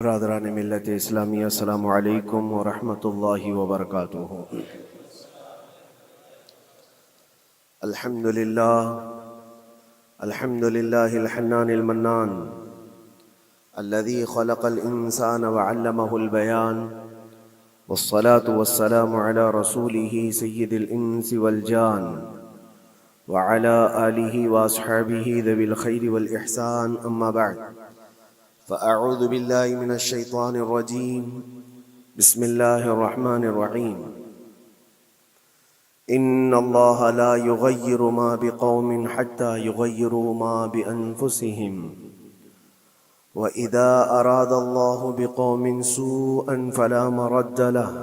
برادران ملت اسلامی، السلام علیکم ورحمۃ اللہ وبرکاتہ۔ الحمد للہ الحنان المنان الذي خلق الإنسان وعلمه البيان، والصلاة والسلام على رسوله سيد الإنس والجان وعلى آله وأصحابه ذوي الخير والإحسان، أما بعد فأعوذ بالله من الشيطان الرجيم، بسم الله الرحمن الرحيم۔ إن الله لا يغير ما بقوم حتى يغيروا ما بأنفسهم، وإذا أراد الله بقوم سوءا فلا مرد له،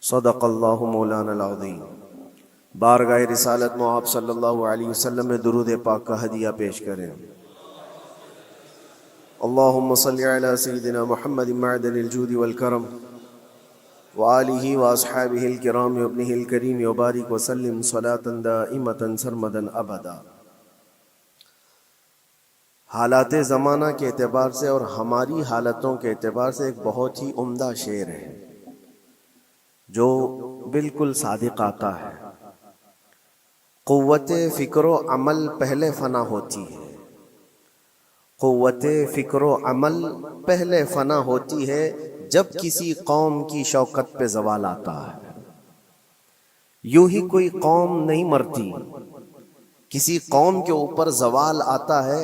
صدق الله مولانا العظيم۔ بارگاہ رسالت مآب صلی اللہ علیہ وسلم میں درود پاک کا ہدیہ پیش کریں۔ اللهم صل على سيدنا محمد معدن الجود والكرم وآله وأصحابه الكرام وابنه الكريم وبارك وسلم صلاة دائمة سرمدا أبدا۔ حالات زمانہ کے اعتبار سے اور ہماری حالتوں کے اعتبار سے ایک بہت ہی عمدہ شعر ہے جو بالکل صادق آتا ہے۔ قوت فکر و عمل پہلے فنا ہوتی ہے، قوت فکر و عمل پہلے فنا ہوتی ہے جب کسی قوم کی شوکت پہ زوال آتا ہے۔ یوں ہی کوئی قوم نہیں مرتی، کسی قوم کے اوپر زوال آتا ہے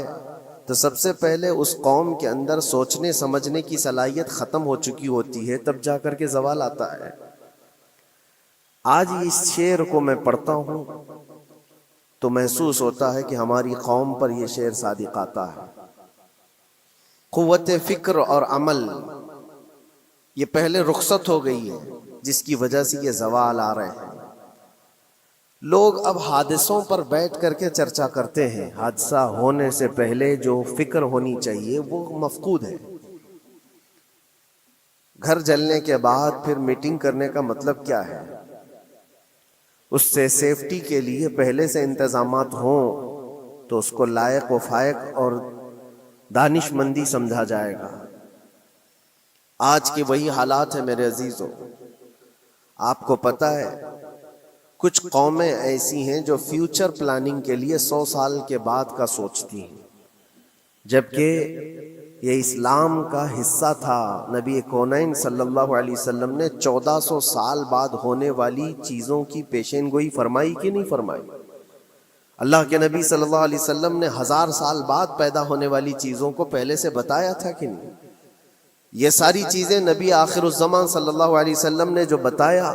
تو سب سے پہلے اس قوم کے اندر سوچنے سمجھنے کی صلاحیت ختم ہو چکی ہوتی ہے، تب جا کر کے زوال آتا ہے۔ آج اس شعر کو میں پڑھتا ہوں تو محسوس ہوتا ہے کہ ہماری قوم پر یہ شعر صادق آتا ہے۔ قوت فکر اور عمل یہ پہلے رخصت ہو گئی ہے، جس کی وجہ سے یہ زوال آ رہے ہیں۔ لوگ اب حادثوں پر بیٹھ کر کے چرچا کرتے ہیں، حادثہ ہونے سے پہلے جو فکر ہونی چاہیے وہ مفقود ہے۔ گھر جلنے کے بعد پھر میٹنگ کرنے کا مطلب کیا ہے؟ اس سے سیفٹی کے لیے پہلے سے انتظامات ہوں تو اس کو لائق و فائق اور دانش مندی سمجھا جائے گا۔ آج کے وہی حالات ہیں میرے عزیزوں۔ آپ کو پتہ ہے کچھ قومیں ایسی ہیں جو فیوچر پلاننگ کے لیے 100 سال کے بعد کا سوچتی ہیں، جبکہ یہ اسلام کا حصہ تھا۔ نبی کونین صلی اللہ علیہ وسلم نے 1400 سال بعد ہونے والی چیزوں کی پیشین گوئی فرمائی کہ نہیں فرمائی؟ اللہ کے نبی صلی اللہ علیہ وسلم نے 1000 سال بعد پیدا ہونے والی چیزوں کو پہلے سے بتایا تھا کہ نہیں؟ یہ ساری چیزیں نبی آخر الزمان صلی اللہ علیہ وسلم نے جو بتایا،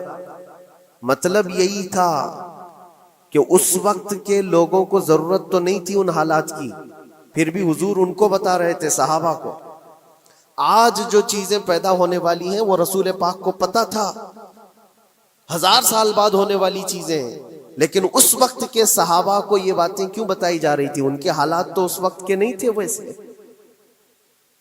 مطلب یہی تھا کہ اس وقت کے لوگوں کو ضرورت تو نہیں تھی ان حالات کی، پھر بھی حضور ان کو بتا رہے تھے، صحابہ کو۔ آج جو چیزیں پیدا ہونے والی ہیں وہ رسول پاک کو پتا تھا، 1000 سال بعد ہونے والی چیزیں، لیکن اس وقت کے صحابہ کو یہ باتیں کیوں بتائی جا رہی تھی؟ ان کے حالات تو اس وقت کے نہیں تھے ویسے۔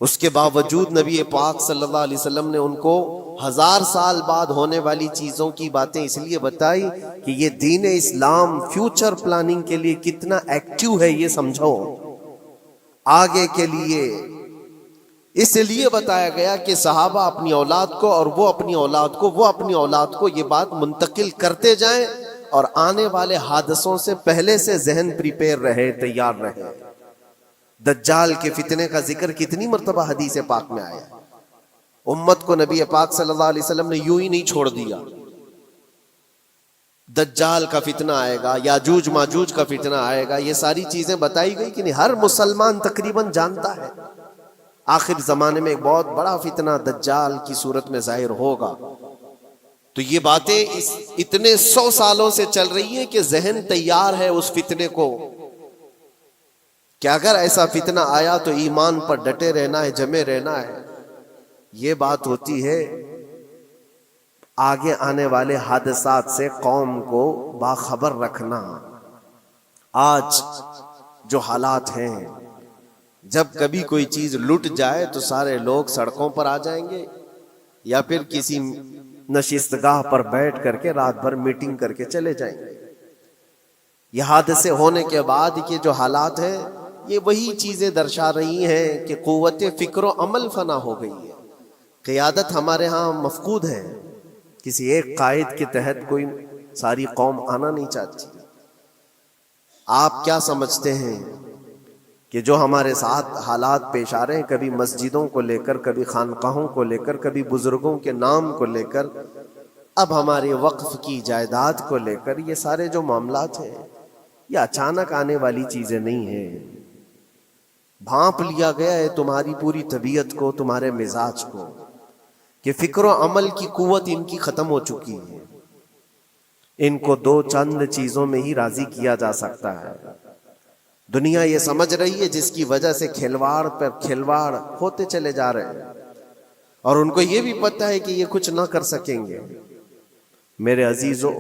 اس کے باوجود نبی پاک صلی اللہ علیہ وسلم نے ان کو 1000 سال بعد ہونے والی چیزوں کی باتیں اس لیے بتائی کہ یہ دین اسلام فیوچر پلاننگ کے لیے کتنا ایکٹیو ہے یہ سمجھو، آگے کے لیے۔ اس لیے بتایا گیا کہ صحابہ اپنی اولاد کو اور وہ اپنی اولاد کو، وہ اپنی اولاد کو یہ بات منتقل کرتے جائیں اور آنے والے حادثوں سے پہلے سے ذہن پریپیئر رہے، تیار رہے۔ دجال کے فتنے کا ذکر کتنی مرتبہ حدیث پاک میں آیا۔ امت کو نبی پاک صلی اللہ علیہ وسلم نے یوں ہی نہیں چھوڑ دیا۔ دجال کا فتنہ آئے گا، یاجوج ماجوج کا فتنہ آئے گا، یہ ساری چیزیں بتائی گئی کہ نہیں؟ ہر مسلمان تقریباً جانتا ہے آخر زمانے میں ایک بہت بڑا فتنہ دجال کی صورت میں ظاہر ہوگا۔ تو یہ باتیں اتنے 100 سالوں سے چل رہی ہیں کہ ذہن تیار ہے اس فتنے کو کہ اگر ایسا فتنہ آیا تو ایمان پر ڈٹے رہنا ہے، جمے رہنا ہے۔ یہ بات ہوتی ہے آگے آنے والے حادثات سے قوم کو باخبر رکھنا۔ آج جو حالات ہیں، جب کبھی کوئی چیز لٹ جائے تو سارے لوگ سڑکوں پر آ جائیں گے، یا پھر کسی نشستگاہ پر بیٹھ کر کے رات بھر میٹنگ کر کے چلے جائیں گے۔ یہ حادثے ہونے کے بعد کے جو حالات ہیں یہ وہی چیزیں درشا رہی ہیں کہ قوت فکر و عمل فنا ہو گئی ہے. قیادت ہمارے ہاں مفقود ہے. کسی ایک قائد کے تحت کوئی ساری قوم آنا نہیں چاہتی. آپ کیا سمجھتے ہیں کہ جو ہمارے ساتھ حالات پیش آ رہے ہیں، کبھی مسجدوں کو لے کر، کبھی خانقاہوں کو لے کر، کبھی بزرگوں کے نام کو لے کر، اب ہمارے وقف کی جائیداد کو لے کر، یہ سارے جو معاملات ہیں یہ اچانک آنے والی چیزیں نہیں ہیں. بھانپ لیا گیا ہے تمہاری پوری طبیعت کو، تمہارے مزاج کو، کہ فکر و عمل کی قوت ان کی ختم ہو چکی ہے. ان کو دو چند چیزوں میں ہی راضی کیا جا سکتا ہے. دنیا یہ سمجھ رہی ہے، جس کی وجہ سے کھلواڑ پر کھلواڑ ہوتے چلے جا رہے ہیں، اور ان کو یہ بھی پتہ ہے کہ یہ کچھ نہ کر سکیں گے. میرے عزیزو،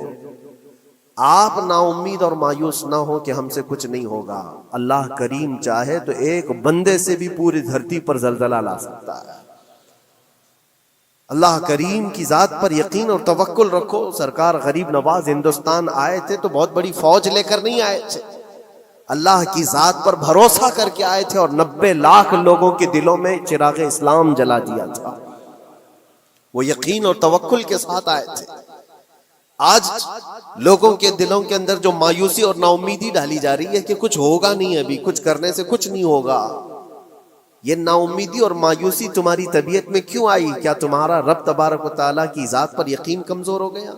آپ نا امید اور مایوس نہ ہو کہ ہم سے کچھ نہیں ہوگا. اللہ کریم چاہے تو ایک بندے سے بھی پوری دھرتی پر زلزلہ لا سکتا ہے. اللہ کریم کی ذات پر یقین اور توکل رکھو. سرکار غریب نواز ہندوستان آئے تھے تو بہت بڑی فوج لے کر نہیں آئے تھے، اللہ کی ذات پر بھروسہ کر کے آئے تھے، اور 90 لاکھ لوگوں کے دلوں میں چراغ اسلام جلا دیا تھا. وہ یقین اور توکل کے ساتھ آئے تھے. آج لوگوں کے دلوں کے اندر جو مایوسی اور نا امیدی ڈالی جا رہی ہے کہ کچھ ہوگا نہیں، ابھی کچھ کرنے سے کچھ نہیں ہوگا، یہ نا امیدی اور مایوسی تمہاری طبیعت میں کیوں آئی؟ کیا تمہارا رب تبارک و تعالیٰ کی ذات پر یقین کمزور ہو گیا؟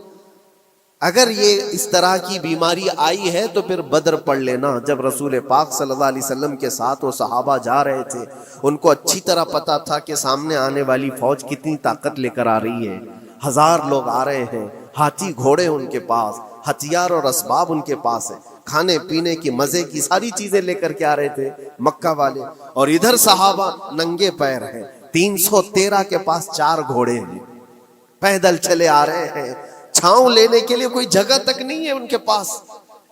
اگر یہ اس طرح کی بیماری آئی ہے تو پھر بدر پڑھ لینا. جب رسول پاک صلی اللہ علیہ وسلم کے ساتھ وہ صحابہ جا رہے تھے، ان کو اچھی طرح پتا تھا کہ سامنے آنے والی فوج کتنی طاقت لے کر آ رہی ہے. 1000 لوگ آ رہے ہیں، ہاتھی گھوڑے ان کے پاس، ہتھیار اور اسباب ان کے پاس ہے، کھانے پینے کی مزے کی ساری چیزیں لے کر کے آ رہے تھے مکہ والے. اور ادھر صحابہ ننگے پیر ہیں، 313 کے پاس 4 گھوڑے ہیں، پیدل چلے آ رہے ہیں. چھاؤں لینے کے لیے کوئی جگہ تک نہیں ہے ان کے پاس.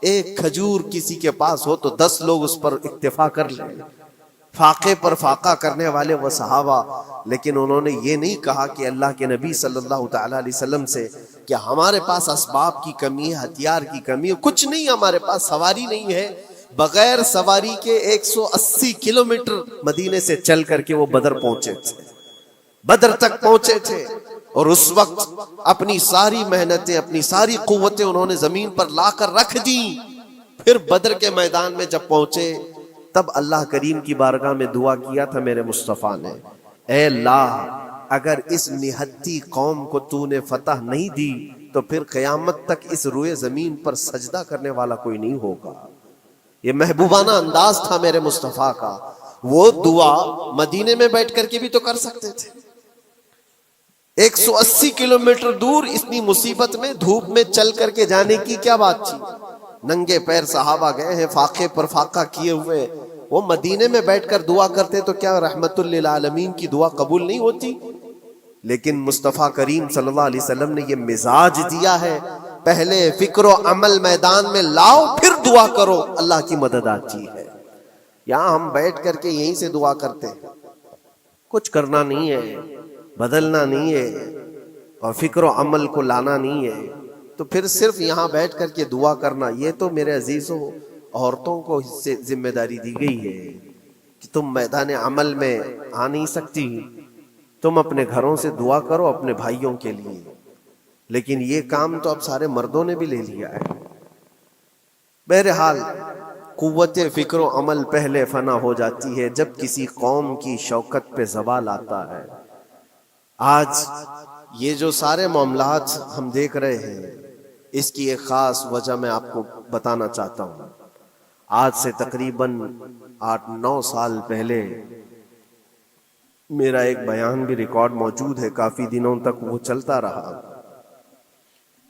ایک کھجور کسی کے پاس ہو تو 10 لوگ اس پر اکتفا کر لیں. فاقے پر فاقہ کرنے والے وہ صحابہ، لیکن انہوں نے یہ نہیں کہا کہ اللہ کے نبی صلی اللہ تعالی علیہ وسلم سے کہ ہمارے پاس اسباب کی کمی ہے، ہتھیار کی کمی ہے، کچھ نہیں ہمارے پاس، سواری نہیں ہے. بغیر سواری کے 180 کلومیٹر مدینے سے چل کر کے وہ بدر پہنچے تھے، بدر تک پہنچے تھے. اور اس وقت اپنی ساری محنتیں، اپنی ساری قوتیں انہوں نے زمین پر لا کر رکھ دی. پھر بدر کے میدان میں جب پہنچے تب اللہ کریم کی بارگاہ میں دعا کیا تھا میرے مصطفیٰ نے، اے اللہ اگر اس نہتی قوم کو تو نے فتح نہیں دی تو پھر قیامت تک اس روئے زمین پر سجدہ کرنے والا کوئی نہیں ہوگا. یہ محبوبانہ انداز تھا میرے مصطفیٰ کا. وہ دعا مدینے میں بیٹھ کر کے بھی تو کر سکتے تھے. 180 کلومیٹر دور اتنی مصیبت میں دھوپ میں چل کر کے جانے کی کیا بات تھی؟ ننگے پیر صحابہ گئے ہیں، فاقے پر فاقہ کیے ہوئے. وہ مدینے میں بیٹھ کر دعا کرتے تو کیا رحمت للعالمین کی دعا قبول نہیں ہوتی؟ لیکن مصطفیٰ کریم صلی اللہ علیہ وسلم نے یہ مزاج دیا ہے، پہلے فکر و عمل میدان میں لاؤ پھر دعا کرو، اللہ کی مدد آتی ہے. یہاں ہم بیٹھ کر کے یہیں سے دعا کرتے ہیں، کچھ کرنا نہیں ہے، بدلنا نہیں ہے، اور فکر و عمل کو لانا نہیں ہے، تو پھر صرف یہاں بیٹھ کر کے دعا کرنا. یہ تو میرے عزیزوں عورتوں کو اس سے ذمہ داری دی گئی ہے کہ تم میدان عمل میں آ نہیں سکتی، تم اپنے گھروں سے دعا کرو اپنے بھائیوں کے لیے. لیکن یہ کام تو اب سارے مردوں نے بھی لے لیا ہے. بہرحال قوت فکر و عمل پہلے فنا ہو جاتی ہے جب کسی قوم کی شوکت پہ زوال آتا ہے. آج یہ جو سارے معاملات ہم دیکھ رہے ہیں، اس کی ایک خاص وجہ میں آپ کو بتانا چاہتا ہوں. آج سے تقریباً 8-9 سال پہلے میرا ایک بیان بھی ریکارڈ موجود ہے، کافی دنوں تک وہ چلتا رہا.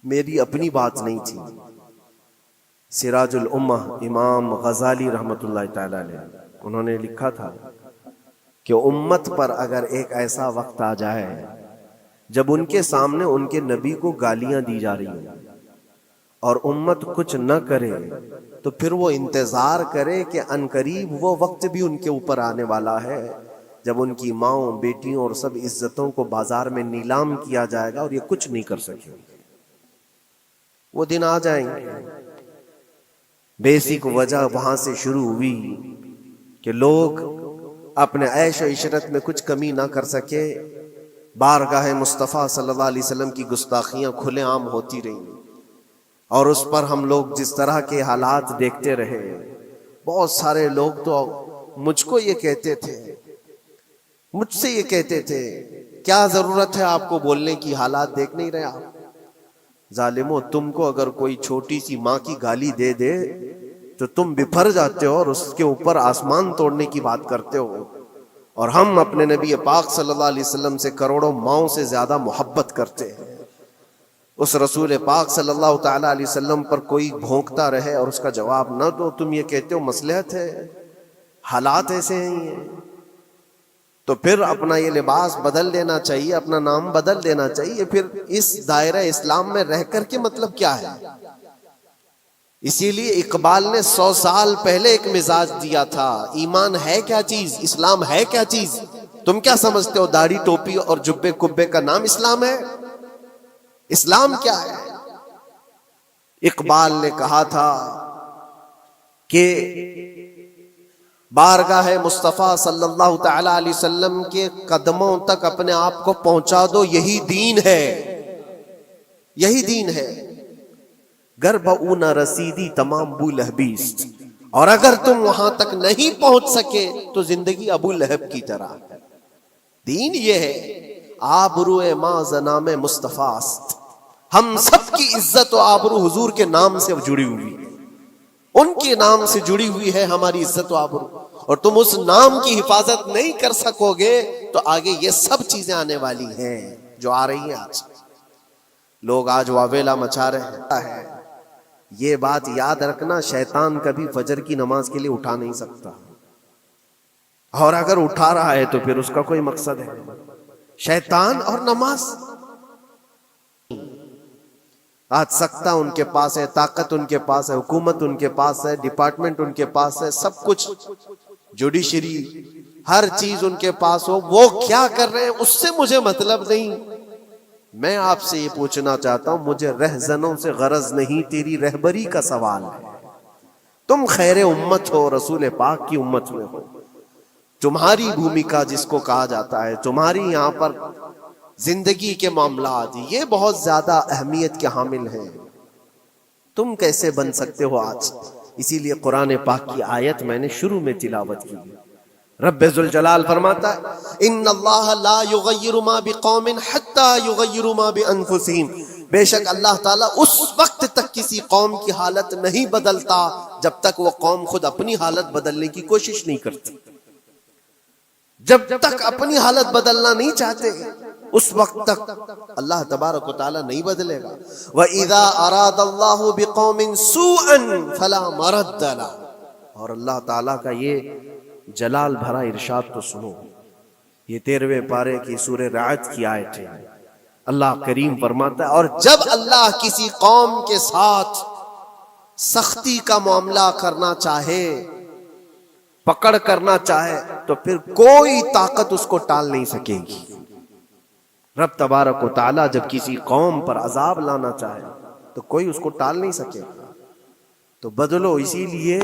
میری اپنی بات نہیں تھی، سراج الامہ امام غزالی رحمۃ اللہ تعالی علیہ انہوں نے لکھا تھا کہ امت پر اگر ایک ایسا وقت آ جائے جب ان کے سامنے ان کے نبی کو گالیاں دی جا رہی ہیں اور امت کچھ نہ کرے، تو پھر وہ انتظار کرے کہ عنقریب وہ وقت بھی ان کے اوپر آنے والا ہے جب ان کی ماؤں، بیٹیوں اور سب عزتوں کو بازار میں نیلام کیا جائے گا اور یہ کچھ نہیں کر سکیں گے. وہ دن آ جائیں گے. بیسک وجہ وہاں سے شروع ہوئی کہ لوگ اپنے عیش و عشرت میں کچھ کمی نہ کر سکے، بارگاہ مصطفیٰ صلی اللہ علیہ وسلم کی گستاخیاں کھلے عام ہوتی رہیں، اور اس پر ہم لوگ جس طرح کے حالات دیکھتے رہے۔ بہت سارے لوگ تو مجھ کو یہ کہتے تھے، مجھ سے یہ کہتے تھے، کیا ضرورت ہے آپ کو بولنے کی، حالات دیکھ نہیں رہے آپ؟ ظالمو، تم کو اگر کوئی چھوٹی سی ماں کی گالی دے دے تو تم بپھر جاتے ہو اور اس کے اوپر آسمان توڑنے کی بات کرتے ہو، اور ہم اپنے نبی پاک صلی اللہ علیہ وسلم سے کروڑوں ماؤں سے زیادہ محبت کرتے ہیں۔ اس رسول پاک صلی اللہ تعالی علیہ وسلم پر کوئی بھونکتا رہے اور اس کا جواب نہ دو، تم یہ کہتے ہو مصلحت ہے، حالات ایسے ہیں یہ، تو پھر اپنا یہ لباس بدل دینا چاہیے، اپنا نام بدل دینا چاہیے۔ پھر اس دائرہ اسلام میں رہ کر کے مطلب کیا ہے؟ اسی لیے اقبال نے 100 سال پہلے ایک مزاج دیا تھا، ایمان ہے کیا چیز، اسلام ہے کیا چیز؟ تم کیا سمجھتے ہو داڑھی ٹوپی اور جبے کبے کا نام اسلام ہے؟ اسلام کیا ہے؟ اقبال نے کہا تھا کہ بارگاہ مصطفیٰ صلی اللہ تعالی علیہ وسلم کے قدموں تک اپنے آپ کو پہنچا دو، یہی دین ہے، یہی دین ہے۔ گر بہو نہ رسیدی تمام ابو لہبیست، اور اگر تم وہاں تک نہیں پہنچ سکے تو زندگی ابو لہب کی طرح۔ دین یہ ہے، آبرو ماں زنام مصطفیٰ است، ہم سب کی عزت و آبرو حضور کے نام سے جڑی ہوئی ہے، ان کے نام سے جڑی ہوئی ہے ہماری عزت و آبرو، اور تم اس نام کی حفاظت نہیں کر سکو گے تو آگے یہ سب چیزیں آنے والی ہیں جو آ رہی ہیں۔ آج لوگ آج واویلا مچا رہے ہیں، یہ بات یاد رکھنا، شیطان کبھی فجر کی نماز کے لیے اٹھا نہیں سکتا، اور اگر اٹھا رہا ہے تو پھر اس کا کوئی مقصد ہے۔ شیطان اور نماز، آج سختہ ان کے پاس ہے، طاقت ان کے پاس ہے، حکومت ان کے پاس ہے، ڈپارٹمنٹ ان کے پاس ہے، سب کچھ، جوڈیشری، ہر چیز ان کے پاس ہو، وہ کیا کر رہے ہیں اس سے مجھے مطلب نہیں۔ میں آپ سے یہ پوچھنا چاہتا ہوں، مجھے رہزنوں سے غرض نہیں، تیری رہبری کا سوال ہے۔ تم خیر امت ہو، رسول پاک کی امت میں ہو، تمہاری بھومکا جس کو کہا جاتا ہے، تمہاری یہاں پر زندگی کے معاملات یہ بہت زیادہ اہمیت کے حامل ہیں۔ تم کیسے بن سکتے ہو آج؟ اسی لیے قرآن پاک کی آیت میں نے شروع میں تلاوت کی، رب ذوالجلال فرماتا ہے ان اللہ لا یغیر ما بقوم حتی یغیروا ما بانفسہم، بے شک اللہ تعالیٰ اس وقت تک کسی قوم کی حالت نہیں بدلتا جب تک وہ قوم خود اپنی حالت بدلنے کی کوشش نہیں کرتی۔ جب تک اپنی حالت بدلنا نہیں چاہتے اس وقت تک اللہ تبارک و تعالیٰ نہیں بدلے گا۔ وَإِذَا أَرَادَ اللَّهُ بِقَوْمٍ سُوءًا فَلَا مَرَدَّ لَهُ، اور اللہ تعالیٰ کا یہ جلال بھرا ارشاد تو سنو، یہ 13ویں پارے کی سورہ رعد کی آیت ہے۔ اللہ کریم فرماتا ہے، اور جب اللہ کسی قوم کے ساتھ سختی کا معاملہ کرنا چاہے، پکڑ کرنا چاہے، تو پھر کوئی طاقت اس کو ٹال نہیں سکے گی۔ رب تبارک و تعالیٰ جب کسی قوم پر عذاب لانا چاہے تو کوئی اس کو ٹال نہیں سکے گا، تو بدلو۔ اسی لیے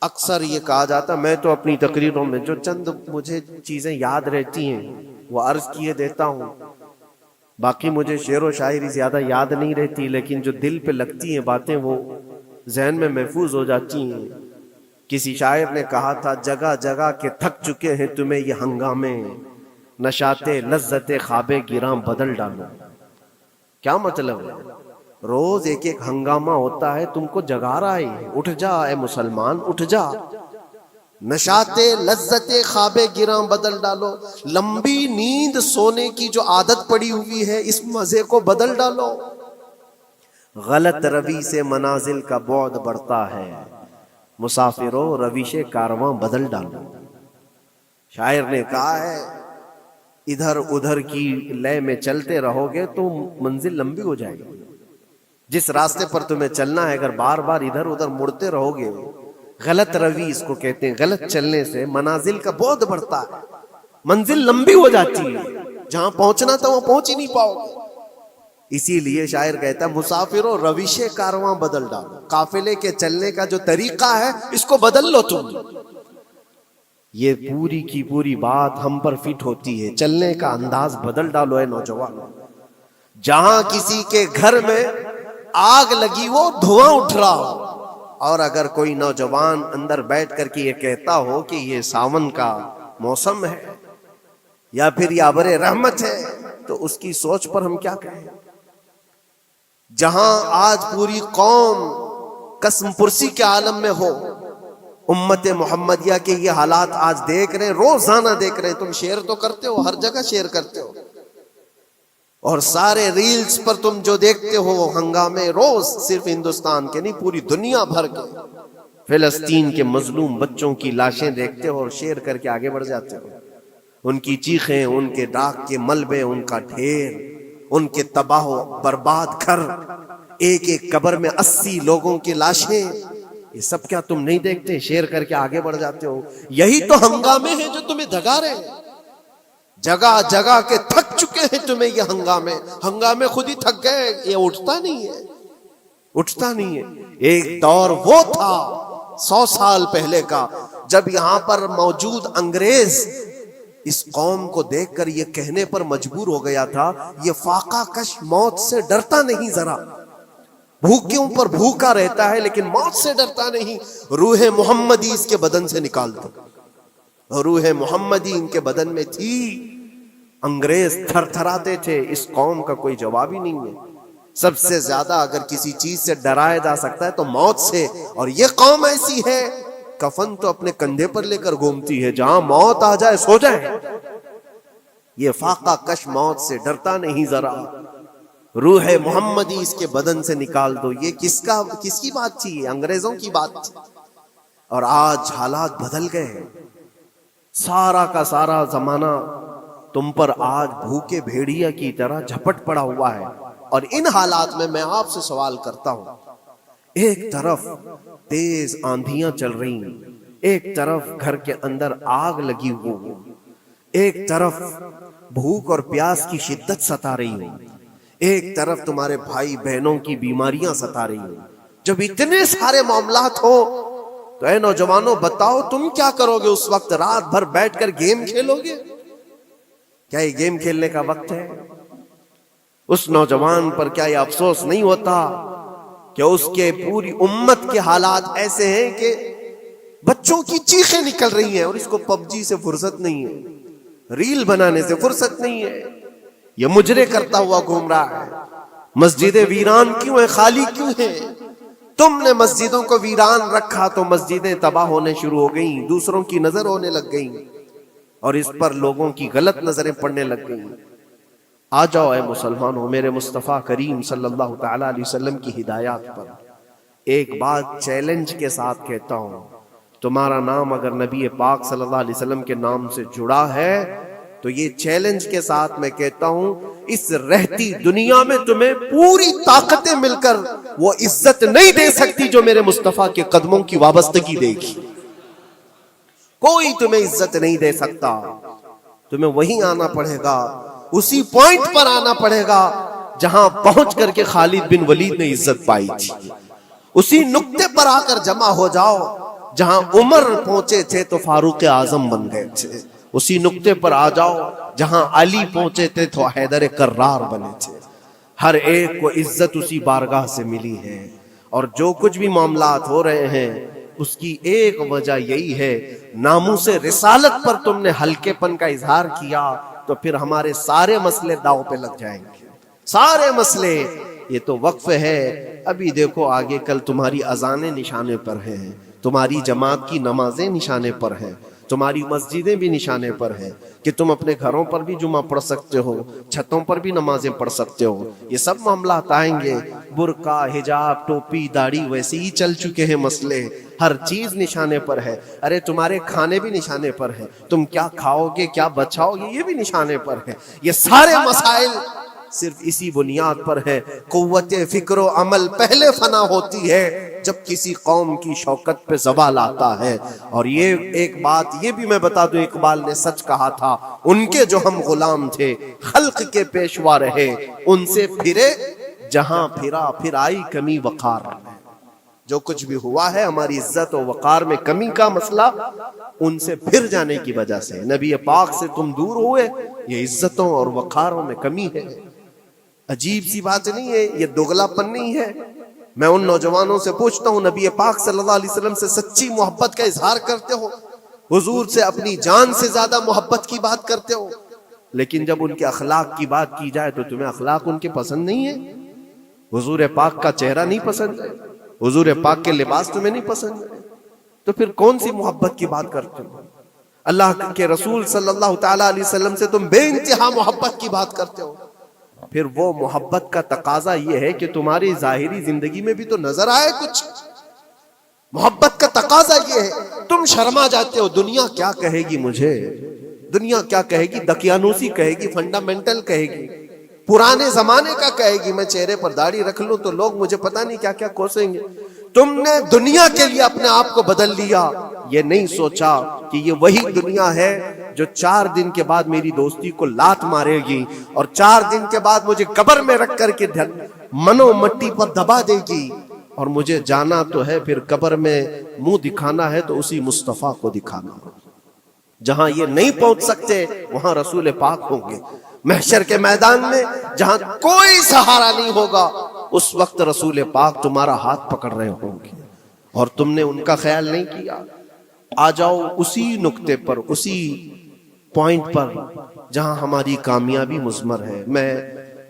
اکثر یہ کہا جاتا، میں تو اپنی تقریروں میں جو چند مجھے چیزیں یاد رہتی ہیں وہ عرض کیے دیتا ہوں، باقی مجھے شعر و شاعری زیادہ یاد نہیں رہتی، لیکن جو دل پہ لگتی ہیں باتیں وہ ذہن میں محفوظ ہو جاتی ہیں۔ کسی شاعر نے کہا تھا، جگہ جگہ کے تھک چکے ہیں تمہیں یہ ہنگامے، نشاتے لذت خواب گراں بدل ڈالو۔ کیا مطلب ہے؟ روز ایک ایک ہنگامہ ہوتا ہے، تم کو جگا رہا ہے، اٹھ جا اے مسلمان، اٹھ جا۔ نشاتے لذت خواب گراں بدل ڈالو، لمبی نیند سونے کی جو عادت پڑی ہوئی ہے اس مزے کو بدل ڈالو۔ غلط روی سے منازل کا بعد بڑھتا ہے، مسافروں روش کارواں بدل ڈالو۔ شاعر نے کہا ہے، ادھر ادھر کی لے میں چلتے رہو گے تو منزل لمبی ہو جائے گی۔ جس راستے پر تمہیں چلنا ہے اگر بار بار ادھر ادھر مڑتے رہو گے، غلط روی اس کو کہتے ہیں، غلط چلنے سے منازل کا بعد بڑھتا ہے، منزل لمبی ہو جاتی ہے، جہاں پہنچنا تھا وہاں پہنچ ہی نہیں پاؤ گے۔ اسی لیے شاعر کہتا ہے، مسافروں روش کارواں بدل ڈالو، قافلے کے چلنے کا جو طریقہ ہے اس کو بدل لو تم۔ یہ پوری کی پوری بات ہم پر فٹ ہوتی ہے. چلنے کا انداز بدل ڈالو اے نوجوانوں. جہاں کسی کے گھر میں آگ لگی ہو، دھواں اٹھ رہا ہو، اور اگر کوئی نوجوان اندر بیٹھ کر کے یہ کہتا ہو کہ یہ ساون کا موسم ہے یا پھر یہ ابر رحمت ہے، تو اس کی سوچ پر ہم کیا کہیں. جہاں آج پوری قوم قسم پرسی کے عالم میں ہو، امت محمدیہ کے یہ حالات آج دیکھ رہے ہیں، روزانہ دیکھ رہے ہیں. تم شیئر تو کرتے ہو، ہر جگہ شیئر کرتے ہو، اور سارے ریلز پر تم جو دیکھتے ہو ہنگامے روز، صرف ہندوستان کے نہیں پوری دنیا بھر کے فلسطین کے مظلوم بچوں کی لاشیں دیکھتے ہو اور شیئر کر کے آگے بڑھ جاتے ہو. ان کی چیخیں، ان کے ڈاک کے ملبے، ان کا ڈھیر، ان کے تباہ و برباد گھر، ایک ایک قبر میں 80 لوگوں کی لاشیں، یہ سب کیا تم نہیں دیکھتے؟ شیئر کر کے آگے بڑھ جاتے ہو. یہی تو ہنگامے ہیں جو تمہیں دھگا رہے ہیں. جگہ جگہ کے تھک چکے ہیں تمہیں یہ ہنگامے خود ہی تھک گئے. یہ اٹھتا نہیں ہے. ایک دور وہ تھا 100 سال پہلے کا، جب یہاں پر موجود انگریز اس قوم کو دیکھ کر یہ کہنے پر مجبور ہو گیا تھا، یہ فاقہ کش موت سے ڈرتا نہیں ذرا، بھوکیوں پر بھوکا رہتا ہے لیکن موت سے ڈرتا نہیں. روح محمدی اس کے بدن سے نکال دو. روح محمدی ان کے بدن میں تھی. انگریز تھر تھراتے تھے. اس قوم کا کوئی جواب ہی نہیں ہے. سب سے زیادہ اگر کسی چیز سے ڈرایا جا سکتا ہے تو موت سے، اور یہ قوم ایسی ہے کفن تو اپنے کندھے پر لے کر گھومتی ہے، جہاں موت آ جائے سو جائے. یہ فاقہ کش موت سے ڈرتا نہیں ذرا. روح محمدی اس کے بدن سے نکال دو. یہ کس کی بات تھی؟ انگریزوں کی بات تھی. اور آج حالات بدل گئے. سارا کا سارا زمانہ تم پر آج بھوکے بھیڑیا کی طرح جھپٹ پڑا ہوا ہے. اور ان حالات میں آپ سے سوال کرتا ہوں، ایک طرف تیز آندھیاں چل رہی ہیں، ایک طرف گھر کے اندر آگ لگی ہوئی، ایک طرف بھوک اور پیاس کی شدت ستا رہی ہے، ایک طرف تمہارے بھائی بہنوں کی بیماریاں ستا رہی ہیں. جب اتنے سارے معاملات ہو تو اے نوجوانوں بتاؤ تم کیا کرو گے اس وقت؟ رات بھر بیٹھ کر گیم کھیلو گے؟ کیا یہ گیم کھیلنے کا وقت ہے؟ اس نوجوان پر کیا یہ افسوس نہیں ہوتا کہ اس کے پوری امت کے حالات ایسے ہیں کہ بچوں کی چیخیں نکل رہی ہیں اور اس کو پب جی سے فرصت نہیں ہے، ریل بنانے سے فرصت نہیں ہے، یہ مجرے کرتا ہوا گھوم رہا ہے. مسجدیں ویران کیوں ہیں؟ خالی کیوں ہیں؟ تم نے مسجدوں کو ویران رکھا تو مسجدیں تباہ ہونے شروع ہو گئیں، دوسروں کی نظر ہونے لگ گئیں اور اس پر لوگوں کی غلط نظریں پڑنے لگ گئیں. آ جاؤ اے مسلمانوں میرے مصطفیٰ کریم صلی اللہ تعالی علیہ وسلم کی ہدایات پر. ایک بات چیلنج کے ساتھ کہتا ہوں، تمہارا نام اگر نبی پاک صلی اللہ علیہ وسلم کے نام سے جڑا ہے تو یہ چیلنج کے ساتھ میں کہتا ہوں، اس رہتی دنیا میں تمہیں پوری طاقتیں مل کر وہ عزت نہیں دے سکتی جو میرے مصطفیٰ کے قدموں کی وابستگی دے گی. کوئی تمہیں عزت نہیں دے سکتا. تمہیں وہیں آنا پڑے گا، اسی پوائنٹ پر آنا پڑے گا جہاں پہنچ کر کے خالد بن ولید نے عزت پائی تھی. اسی نقطے پر آ کر جمع ہو جاؤ جہاں عمر پہنچے تھے تو فاروق اعظم بن گئے تھے. اسی نقطے پر آ جاؤ جہاں علی پہنچے تھے تو حیدر کرار بنے تھے. ہر ایک کو عزت اسی بارگاہ سے ملی ہے. اور جو کچھ بھی معاملات ہو رہے ہیں اس کی ایک وجہ یہی ہے، ناموس رسالت پر تم نے ہلکے پن کا اظہار کیا تو پھر ہمارے سارے مسئلے داؤ پہ لگ جائیں گے. سارے مسئلے. یہ تو وقف ہے. ابھی دیکھو آگے کل تمہاری اذانیں نشانے پر ہیں، تمہاری جماعت کی نمازیں نشانے پر ہیں، تمہاری مسجدیں بھی نشانے پر ہیں کہ تم اپنے گھروں پر بھی جمعہ پڑھ سکتے ہو، چھتوں پر بھی نمازیں پڑھ سکتے ہو. یہ سب معاملات آئیں گے. برقع، حجاب، ٹوپی، داڑھی ویسے ہی چل چکے ہیں مسئلے. ہر چیز نشانے پر ہے. ارے تمہارے کھانے بھی نشانے پر ہیں، تم کیا کھاؤ گے کیا بچاؤ گے یہ بھی نشانے پر ہے. یہ سارے مسائل صرف اسی بنیاد پر ہے. قوت فکر و عمل پہلے فنا ہوتی ہے جب کسی قوم کی شوکت پہ زوال آتا ہے. اور یہ ایک بات یہ بھی میں بتا دوں، اقبال نے سچ کہا تھا، ان کے جو ہم غلام تھے خلق کے پیشوا رہے، ان سے پھرے جہاں پھرا پھر آئی کمی وقار. جو کچھ بھی ہوا ہے ہماری عزت و وقار میں کمی کا مسئلہ ان سے پھر جانے کی وجہ سے، نبی پاک سے تم دور ہوئے، یہ عزتوں اور وقاروں میں کمی ہے۔ عجیب سی بات نہیں ہے، یہ دوگلا پن نہیں ہے۔ میں ان نوجوانوں سے پوچھتا ہوں، نبی پاک صلی اللہ علیہ وسلم سے سچی محبت کا اظہار کرتے ہو، حضور سے اپنی جان سے زیادہ محبت کی بات کرتے ہو، لیکن جب ان کے اخلاق کی بات کی جائے تو تمہیں اخلاق ان کے پسند نہیں ہے؟ حضور پاک کا چہرہ نہیں پسند ہے، حضور پاک کے لباس تمہیں نہیں پسند ہے، تو پھر کون سی محبت کی بات کرتے ہو؟ اللہ کے رسول صلی اللہ تعالی علیہ وسلم سے تم بے انتہا محبت کی بات کرتے ہو، پھر وہ محبت کا تقاضا یہ ہے کہ تمہاری ظاہری زندگی میں بھی تو نظر آئے کچھ۔ محبت کا تقاضا یہ ہے، تم شرما جاتے ہو، دنیا کیا کہے گی مجھے، دنیا کیا کہے گی، دقیانوسی کہے گی، فنڈامنٹل کہے گی، پرانے زمانے کا کہے گی، میں چہرے پر داڑھی رکھ لوں تو لوگ مجھے پتہ نہیں کیا کیا کوسیں گے۔ تم نے دنیا کے لیے اپنے آپ کو بدل لیا، یہ نہیں سوچا کہ یہ وہی دنیا ہے جو 4 دن کے بعد میری دوستی کو لات مارے گی اور 4 دن کے بعد مجھے قبر میں رکھ کر کے منو مٹی پر دبا دے گی، اور مجھے جانا تو ہے، پھر قبر میں منہ دکھانا ہے تو اسی مصطفیٰ کو دکھانا ہے۔ جہاں یہ نہیں پہنچ سکتے وہاں رسول پاک ہوں گے، محشر کے میدان میں جہاں کوئی سہارا نہیں ہوگا اس وقت رسول پاک تمہارا ہاتھ پکڑ رہے ہوں گے، اور تم نے ان کا خیال نہیں کیا۔ آ جاؤ اسی نقطے پر، اسی پوائنٹ پر جہاں ہماری کامیابی مضمر ہے۔ میں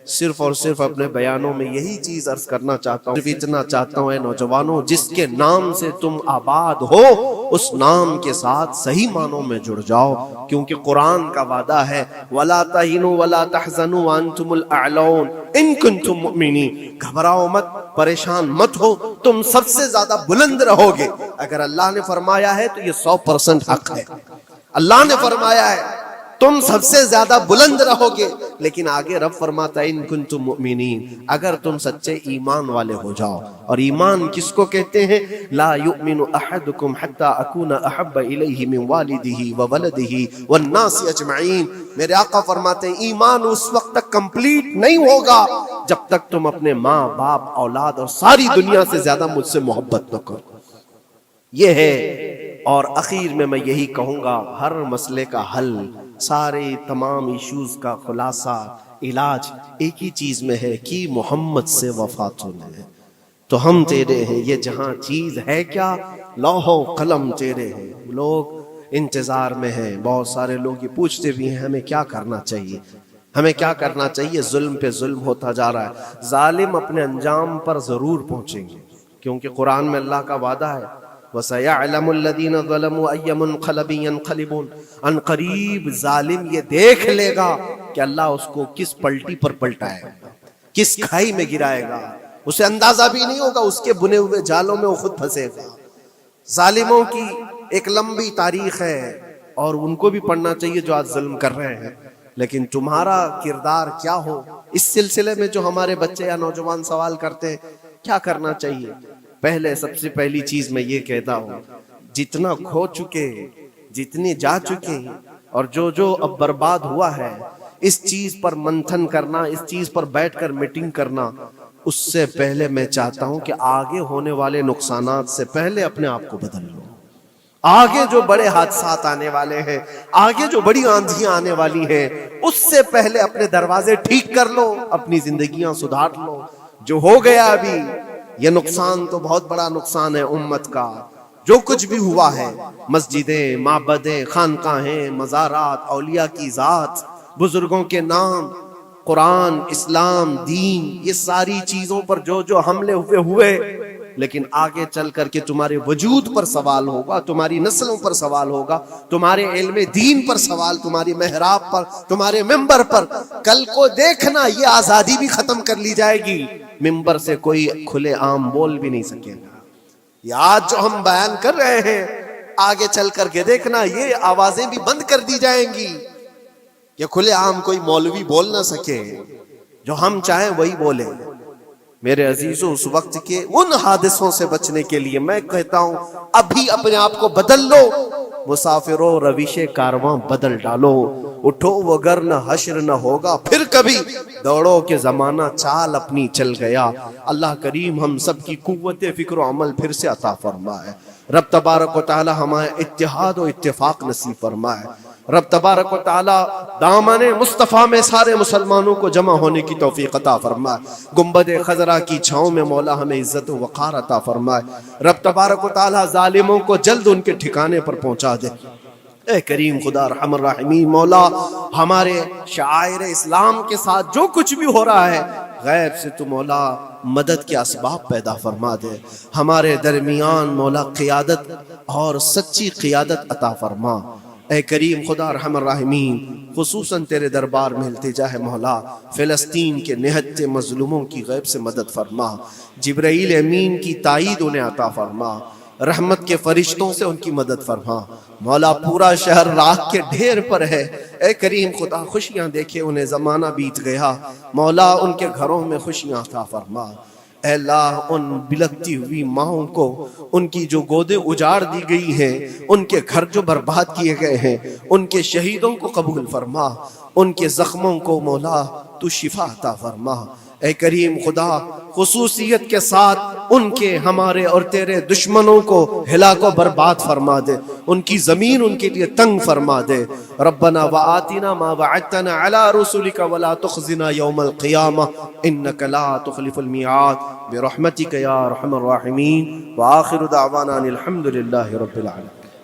صرف اور صرف اپنے بیانوں میں یہی چیز عرض کرنا چاہتا ہوں، صرف اتنا چاہتا ہوں، اے نوجوانوں، جس کے نام سے تم آباد ہو اس نام کے ساتھ صحیح معنوں میں جڑ جاؤ، کیونکہ قرآن کا وعدہ ہے وَلَا تَهِنُوا وَلَا تَحْزَنُوا وَأَنْتُمُ الْأَعْلَوْنَ إِن كُنتُم مُؤْمِنِينَ۔ گھبراؤ مت، پریشان مت ہو، تم سب سے زیادہ بلند رہو گے۔ اگر اللہ نے فرمایا ہے تو یہ 100% حق ہے۔ اللہ نے فرمایا ہے تم سب سے زیادہ بلند رہو گے، لیکن آگے رب فرماتا ہے ان کنتم مؤمنین، اگر تم سچے ایمان والے ہو جاؤ۔ اور ایمان کس کو کہتے ہیں؟ لا یؤمن احدکم حتی اکون احب الیہ من والدہ وولدہ والناس اجمعین۔ میرے آقا فرماتے ہیں ایمان اس وقت تک کمپلیٹ نہیں ہوگا جب تک تم اپنے ماں باپ اولاد اور ساری دنیا سے زیادہ مجھ سے محبت نہ کرو۔ یہ ہے، اور اخیر میں یہی کہوں گا، ہر مسئلے کا حل، سارے تمام ایشوز کا خلاصہ، علاج ایک ہی چیز میں ہے کہ محمد سے وفا ہے۔ تو ہم تیرے ہیں، یہ جہاں چیز ہے کیا، لوح و قلم تیرے ہیں۔ لوگ انتظار میں ہیں، بہت سارے لوگ یہ پوچھتے بھی ہیں ہمیں کیا کرنا چاہیے، ہمیں کیا کرنا چاہیے۔ ظلم پہ ظلم ہوتا جا رہا ہے، ظالم اپنے انجام پر ضرور پہنچیں گے، کیونکہ قرآن میں اللہ کا وعدہ ہے وَسَيَعْلَمُ الَّذِينَ ظَلَمُوا أَيَّ مُنْقَلَبٍ يَنْقَلِبُونَ۔ ان قریب ظالم یہ دیکھ لے گا کہ اللہ اس کو کس پلٹی پر پلٹائے گا، کس کھائی میں گرائے گا، اسے اندازہ بھی نہیں ہوگا، اس کے بنے ہوئے جالوں میں وہ خود پھنسے گا۔ ظالموں کی ایک لمبی تاریخ ہے، اور ان کو بھی پڑھنا چاہیے جو آج ظلم کر رہے ہیں، لیکن تمہارا کردار کیا ہو، اس سلسلے میں جو ہمارے بچے یا نوجوان سوال کرتے ہیں کیا کرنا چاہیے۔ پہلے سب سے پہلی چیز میں یہ کہتا ہوں، جتنا کھو چکے، جتنی جا چکے، اور جو اب برباد ہوا ہے، اس چیز پر منتھن کرنا، اس چیز پر بیٹھ کر میٹنگ کرنا، اس سے پہلے میں چاہتا ہوں کہ آگے ہونے والے نقصانات سے پہلے اپنے آپ کو بدل لو۔ آگے جو بڑے حادثات آنے والے ہیں، آگے جو بڑی آندھیاں آنے والی ہیں، اس سے پہلے اپنے دروازے ٹھیک کر لو، اپنی زندگیاں سدھار لو۔ جو ہو گیا ابھی، یہ نقصان تو بہت بڑا نقصان ہے امت کا، جو کچھ بھی ہوا ہے، مسجدیں، معبدیں، خانقاہیں، مزارات، اولیاء کی ذات، بزرگوں کے نام، قرآن، اسلام، دین، یہ ساری چیزوں پر جو حملے ہوئے، لیکن آگے چل کر کے تمہارے وجود پر سوال ہوگا، تمہاری نسلوں پر سوال ہوگا، تمہارے علم دین پر سوال، تمہاری محراب پر، تمہارے ممبر پر۔ کل کو دیکھنا یہ آزادی بھی ختم کر لی جائے گی، ممبر سے کوئی کھلے عام بول بھی نہیں سکے گا۔ یہ آج جو ہم بیان کر رہے ہیں، آگے چل کر کے دیکھنا یہ آوازیں بھی بند کر دی جائیں گی کہ کھلے عام کوئی مولوی بول نہ سکے، جو ہم چاہیں وہی بولے۔ میرے عزیزوں، اس وقت کے ان حادثوں سے بچنے کے لیے میں کہتا ہوں ابھی اپنے آپ کو بدل لو، مسافروں روش کارواں بدل ڈالو۔ اٹھو وگرنہ حشر نہ ہوگا پھر کبھی، دوڑو کہ زمانہ چال اپنی چل گیا۔ اللہ کریم ہم سب کی قوت فکر و عمل پھر سے عطا فرمائے۔ رب تبارک و تعالی ہمیں اتحاد و اتفاق نصیب فرمائے۔ رب تبارک و تعالی دامن مصطفیٰ میں سارے مسلمانوں کو جمع ہونے کی توفیق عطا فرمائے۔ گنبد خضرا کی چھاؤں میں مولا ہمیں عزت و وقار عطا فرمائے۔ رب تبارک و تعالی ظالموں کو جلد ان کے ٹھکانے پر پہنچا دے۔ اے کریم خدا ارحم الراحمین، مولا ہمارے شعائر اسلام کے ساتھ جو کچھ بھی ہو رہا ہے، غیب سے تو مولا مدد کے اسباب پیدا فرما دے۔ ہمارے درمیان مولا قیادت اور سچی قیادت عطا فرما۔ اے کریم خدا ارحم الراحمین، خصوصاً تیرے دربار میں التجا ہے مولا، فلسطین کے نہتے مظلوموں کی غیب سے مدد فرما۔ جبرائیل امین کی تائید انہیں عطا فرما۔ رحمت کے فرشتوں سے ان کی مدد فرما۔ مولا پورا شہر راکھ کے ڈھیر پر ہے، اے کریم خدا خوشیاں دیکھے انہیں زمانہ بیت گیا، مولا ان کے گھروں میں خوشیاں عطا فرما۔ اے اللہ ان بلکتی ہوئی ماؤں کو، ان کی جو گودیں اجاڑ دی گئی ہیں، ان کے گھر جو برباد کیے گئے ہیں، ان کے شہیدوں کو قبول فرما، ان کے زخموں کو مولا تو شفا عطا فرما۔ اے کریم خدا خصوصیت کے ساتھ ان کے ہمارے اور تیرے دشمنوں کو ہلاک و برباد فرما دے، ان کی زمین ان کے لیے تنگ فرما دے۔ ربنا وآتنا ما وعدتنا على رسلك ولا تخزنا يوم القيامة انك لا تخلف الميعاد برحمتك يا ارحم الراحمين، وآخر دعوانا ان الحمد لله رب العالمين۔